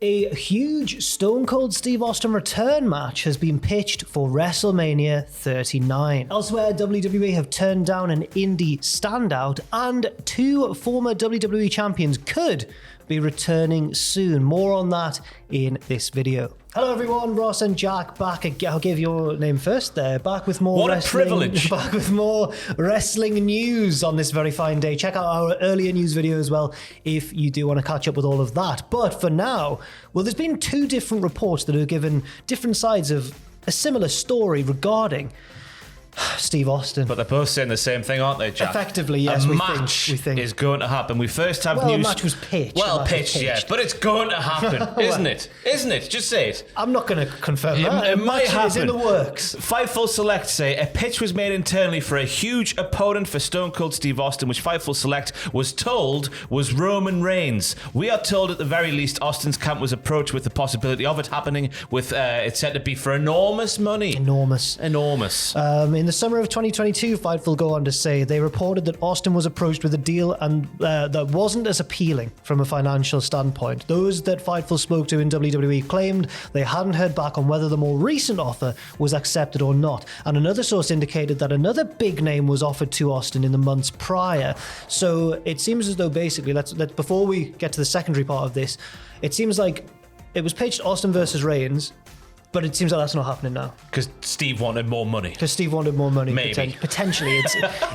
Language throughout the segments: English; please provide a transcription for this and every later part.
A huge Stone Cold Steve Austin return match has been pitched for WrestleMania 39. Elsewhere, WWE have turned down an indie standout, and 2 former WWE champions could be returning soon. More on that in this video. Hello everyone, Ross and Jack back again. I'll give your name first there. Back with more privilege. Back with more wrestling news on this very fine day. Check out our earlier news video as well if you do want to catch up with all of that. But for now, well, there's been 2 different reports that have given different sides of a similar story regarding Steve Austin. But they're both saying the same thing, aren't they, Jack? Effectively, yes. A we match think is going to happen. We first have news. news. A match was pitched. Well, pitched, yeah. But it's going to happen, isn't it? Isn't it? Just say it. I'm not going to confirm that. It might happen. It's in the works. Fightful Select say a pitch was made internally for a huge opponent for Stone Cold Steve Austin, which Fightful Select was told was Roman Reigns. We are told at the very least Austin's camp was approached with the possibility of it happening. With it's said to be for enormous money. Enormous. In the summer of 2022, Fightful go on to say they reported that Austin was approached with a deal and that wasn't as appealing from a financial standpoint. Those that Fightful spoke to in WWE claimed they hadn't heard back on whether the more recent offer was accepted or not. And another source indicated that another big name was offered to Austin in the months prior. So it seems as though basically, let's before we get to the secondary part of this, it seems like it was pitched Austin versus Reigns. But it seems like that's not happening now. Because Steve wanted more money. Maybe. Potentially.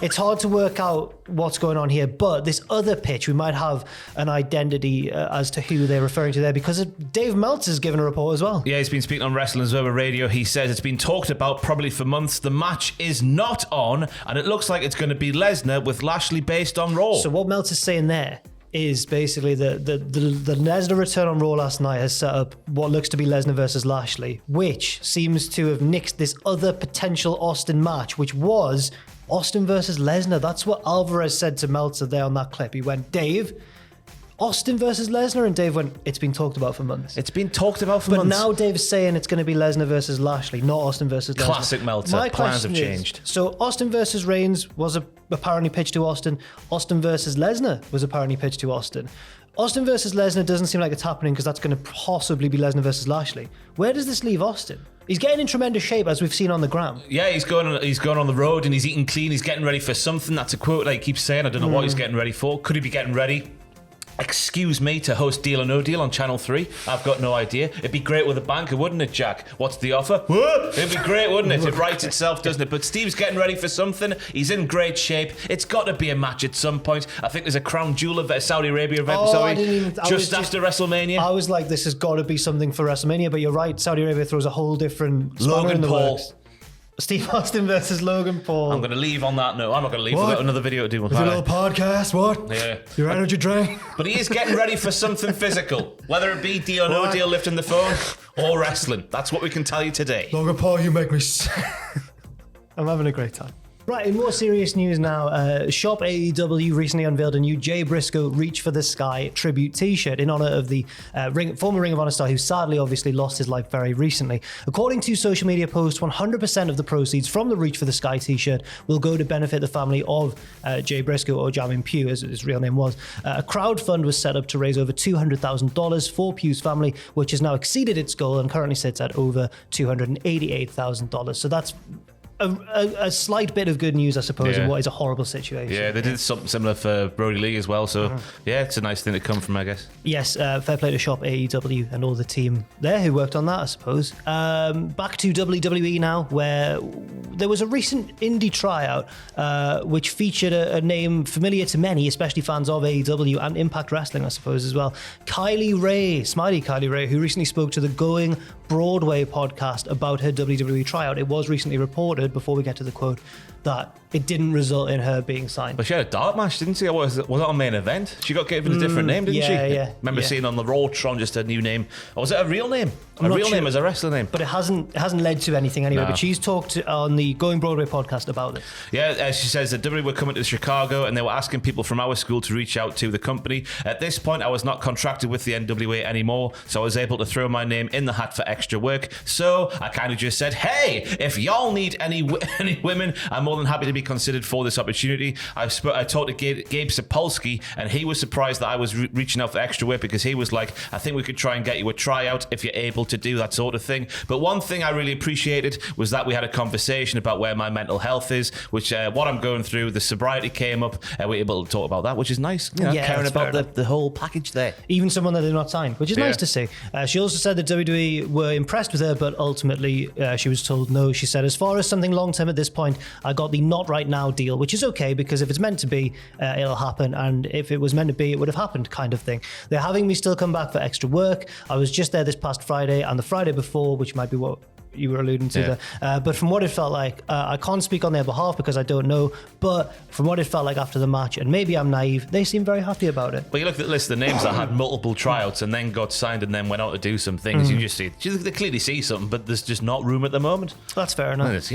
It's hard to work out what's going on here. But this other pitch, we might have an identity as to who they're referring to there, because Dave Meltzer's given a report as well. Yeah, he's been speaking on Wrestling Observer Radio. He says it's been talked about probably for months. The match is not on, and it looks like it's going to be Lesnar with Lashley based on Raw. So what Meltzer's saying there is basically the Lesnar return on Raw last night has set up what looks to be Lesnar versus Lashley, which seems to have nixed this other potential Austin match, which was Austin versus Lesnar. That's what Alvarez said to Meltzer there on that clip. He went, Dave, Austin versus Lesnar, and Dave went, it's been talked about for months. It's been talked about for months. But now Dave's saying it's going to be Lesnar versus Lashley, not Austin versus Lesnar. Classic Meltzer. My plans have question changed. So Austin versus Reigns was apparently pitched to Austin. Austin versus Lesnar was apparently pitched to Austin. Austin versus Lesnar doesn't seem like it's happening because that's going to possibly be Lesnar versus Lashley. Where does this leave Austin? He's getting in tremendous shape, as we've seen on the gram. Yeah, he's going on the road and he's eating clean. He's getting ready for something. That's a quote that he keeps saying. I don't know what he's getting ready for. Could he be getting ready, excuse me, to host Deal or No Deal on Channel 3? I've got no idea. It'd be great with a banker, wouldn't it, Jack? What's the offer? It'd be great, wouldn't it? It writes itself, doesn't it? But Steve's getting ready for something. He's in great shape. It's got to be a match at some point. I think there's a Crown Jewel event, Saudi Arabia event, just after WrestleMania. I was like, this has got to be something for WrestleMania, but you're right, Saudi Arabia throws a whole different spanner in the works. Steve Austin versus Logan Paul. I'm going to leave on that note. I'm not going to leave. We've got another video to do with that. A little podcast, what? Yeah. Your energy drink. But he is getting ready for something physical. Whether it be Deal or No Deal, lifting the phone, or wrestling. That's what we can tell you today. Logan Paul, you make me sick. I'm having a great time. Right, in more serious news now, Shop AEW recently unveiled a new Jay Briscoe Reach for the Sky tribute t-shirt in honor of the former Ring of Honor star who sadly obviously lost his life very recently. According to social media posts, 100% of the proceeds from the Reach for the Sky t-shirt will go to benefit the family of Jay Briscoe, or Jamin Pugh as his real name was. A crowd fund was set up to raise over $200,000 for Pugh's family, which has now exceeded its goal and currently sits at over $288,000. So that's a slight bit of good news, I suppose, in what is a horrible situation. Yeah, they did something similar for Brody Lee as well, so yeah, it's a nice thing to come from, I guess. Yes, fair play to Shop AEW and all the team there who worked on that, I suppose. Back to WWE now, where there was a recent indie tryout which featured a name familiar to many, especially fans of AEW and Impact Wrestling, I suppose, as well. Kylie Rae, Smiley Kylie Rae, who recently spoke to the Going Broadway podcast about her WWE tryout. It was recently reported, before we get to the quote, that it didn't result in her being signed. But she had a dark match, didn't she? Was it on main event? She got given a different name, didn't she? Yeah. Remember seeing on the Rawtron just a new name. Or was it a real name? Name as a wrestler name? But it hasn't led to anything anyway. No. But she's talked on the Going Broadway podcast about it. Yeah, she says that WWE were coming to Chicago and they were asking people from our school to reach out to the company. At this point, I was not contracted with the NWA anymore, so I was able to throw my name in the hat for extra work. So I kind of just said, hey, if y'all need any any women are more than happy to be considered for this opportunity. I talked to Gabe Sapolsky, and he was surprised that I was reaching out for extra work, because he was like, I think we could try and get you a tryout if you're able to do that sort of thing. But one thing I really appreciated was that we had a conversation about where my mental health is, which what I'm going through. The sobriety came up, and we were able to talk about that, which is nice. You know, caring about the whole package there. Even someone that they've not signed, which is nice to see. She also said that WWE were impressed with her, but ultimately she was told no. She said, as far as something long-term at this point, I got the not right now deal, which is okay, because if it's meant to be, it'll happen, and if it was meant to be, it would have happened, kind of thing. They're having me still come back for extra work. I was just there this past Friday and the Friday before, which might be what you were alluding to there. But from what it felt like, I can't speak on their behalf because I don't know, but from what it felt like after the match, and maybe I'm naive, they seem very happy about it. But you look at the list of the names that had multiple tryouts and then got signed and then went out to do some things. You just see, they clearly see something, but there's just not room at the moment. That's fair enough.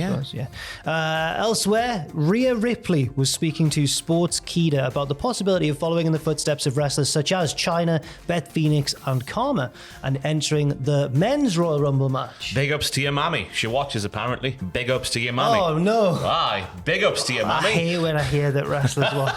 Elsewhere, Rhea Ripley was speaking to Sportskeeda about the possibility of following in the footsteps of wrestlers such as Chyna, Beth Phoenix, and Karma, and entering the men's Royal Rumble match. Big ups to your mammy. She watches, apparently. Big ups to your mammy. Oh, no. Aye, big ups to your mammy. I hate when I hear that wrestlers watch.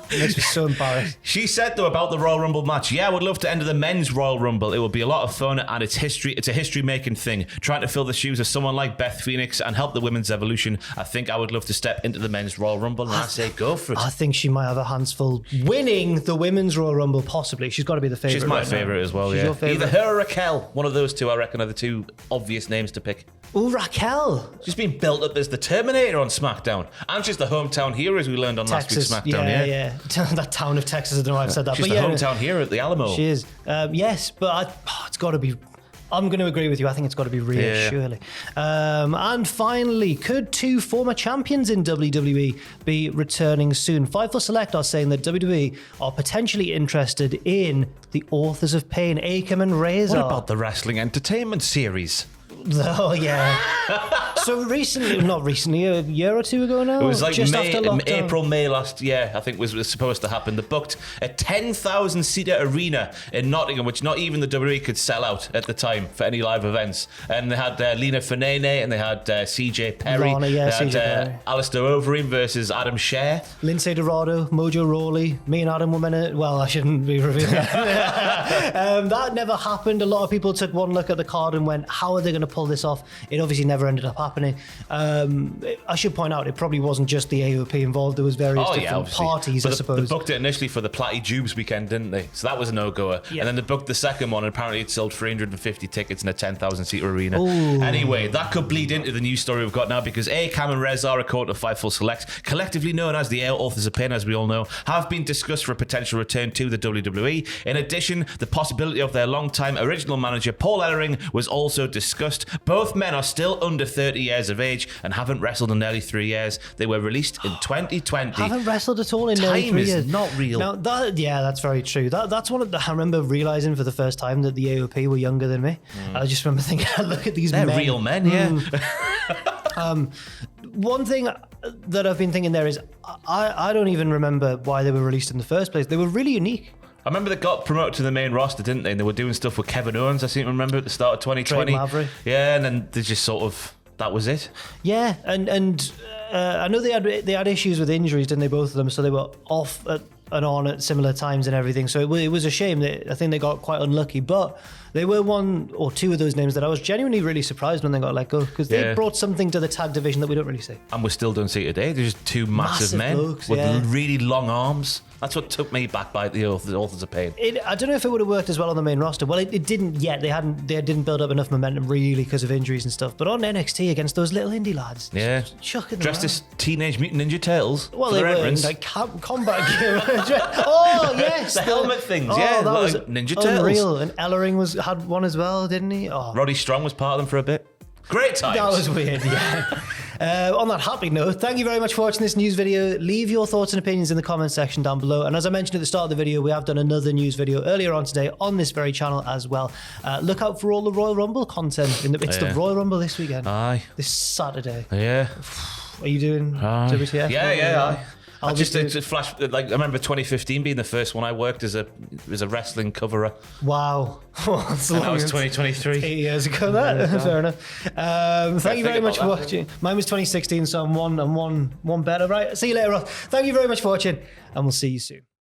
It makes me so embarrassed. She said, though, about the Royal Rumble match, I would love to enter the men's Royal Rumble. It will be a lot of fun, and it's a history-making thing. Trying to fill the shoes of someone like Beth Phoenix and help the women's evolution. I think I would love to step into the men's Royal Rumble, and I say go for it. I think she might have her hands full winning the women's Royal Rumble, possibly. She's got to be the favourite. She's my favourite as well, She's your favourite? Either her or Raquel. One of those two, I reckon, are the two obvious names to pick. Oh, Raquel. She's been built up as the Terminator on SmackDown. And she's the hometown hero, as we learned on Texas, last week's SmackDown. Yeah. That town of Texas, I don't know why I've said that. She's but the hometown hero at the Alamo. She is. Yes, but it's got to be... I'm going to agree with you. I think it's got to be Rhea, surely. And finally, could two former champions in WWE be returning soon? Fightful Select are saying that WWE are potentially interested in the Authors of Pain, Akam and Razor. What about the Wrestling Entertainment Series? Oh, yeah. So not recently, a year or two ago now? It was like just after lockdown. April, May last year, I think was supposed to happen. They booked a 10,000-seater arena in Nottingham, which not even the WWE could sell out at the time for any live events. And they had Lena Fernene, and they had CJ Perry. Rana, they had CJ Perry. Alistair Overeem versus Adam Scher. Lindsay Dorado, Mojo Rawley, me and Adam were meant to... Well, I shouldn't be revealing that. That never happened. A lot of people took one look at the card and went, how are they going to pull this off? It obviously never ended up happening. I should point out, it probably wasn't just the AOP involved. There was various different parties, I suppose. They booked it initially for the Platty Jubes weekend, didn't they? So that was a no-goer. Yeah. And then they booked the second one, and apparently it sold 350 tickets in a 10,000-seat arena. Ooh. Anyway, that could bleed into the news story we've got now, because Cam and Reza, according to Fightful Select, collectively known as the Authors of Pain, as we all know, have been discussed for a potential return to the WWE. In addition, the possibility of their long-time original manager, Paul Ellering, was also discussed. Both men are still under 30 years of age and haven't wrestled in nearly 3 years. They were released in 2020. Haven't wrestled at all in nearly 3 years. Time is not real. Now, that's very true. That's one of the... I remember realising for the first time that the AOP were younger than me. I just remember thinking, look at these men. They're real men, yeah. One thing that I've been thinking there is, I don't even remember why they were released in the first place. They were really unique. I remember they got promoted to the main roster, didn't they? And they were doing stuff with Kevin Owens, I seem to remember, at the start of 2020. Drake Maverick. Yeah, and then they just sort of... That was it. Yeah, and I know they had issues with injuries, didn't they, both of them? So they were off and on at similar times and everything. So it was a shame. I think they got quite unlucky, but they were one or two of those names that I was genuinely really surprised when they got let go, because they brought something to the tag division that we don't really see. And we still don't see it today. They're just two massive men blokes, with really long arms. That's what took me back by the Authors of Pain. I don't know if it would have worked as well on the main roster. Well, it didn't yet. They didn't build up enough momentum really because of injuries and stuff. But on NXT against those little indie lads, chucking them dressed as Teenage Mutant Ninja Turtles. Well, for they their were entrance. like combat gear. Oh yes, the helmet things. Oh, yeah, that was like Ninja Turtles. Unreal. And Ellering had one as well, didn't he? Oh. Roddy Strong was part of them for a bit. Great times. That was weird, yeah. On that happy note, thank you very much for watching this news video. Leave your thoughts and opinions in the comment section down below. And as I mentioned at the start of the video, we have done another news video earlier on today on this very channel as well. Look out for all the Royal Rumble content. It's the Royal Rumble this weekend. Aye. This Saturday. Yeah. Are you doing WTF? Yeah. I'll Just to flash, like I remember 2015 being the first one I worked as a wrestling coverer. Wow. That's And that was 2023. 8 years ago. That fair enough. Thank you very much for watching. Mine was 2016, so I'm one better, right? See you later, Ross. Thank you very much for watching, and we'll see you soon.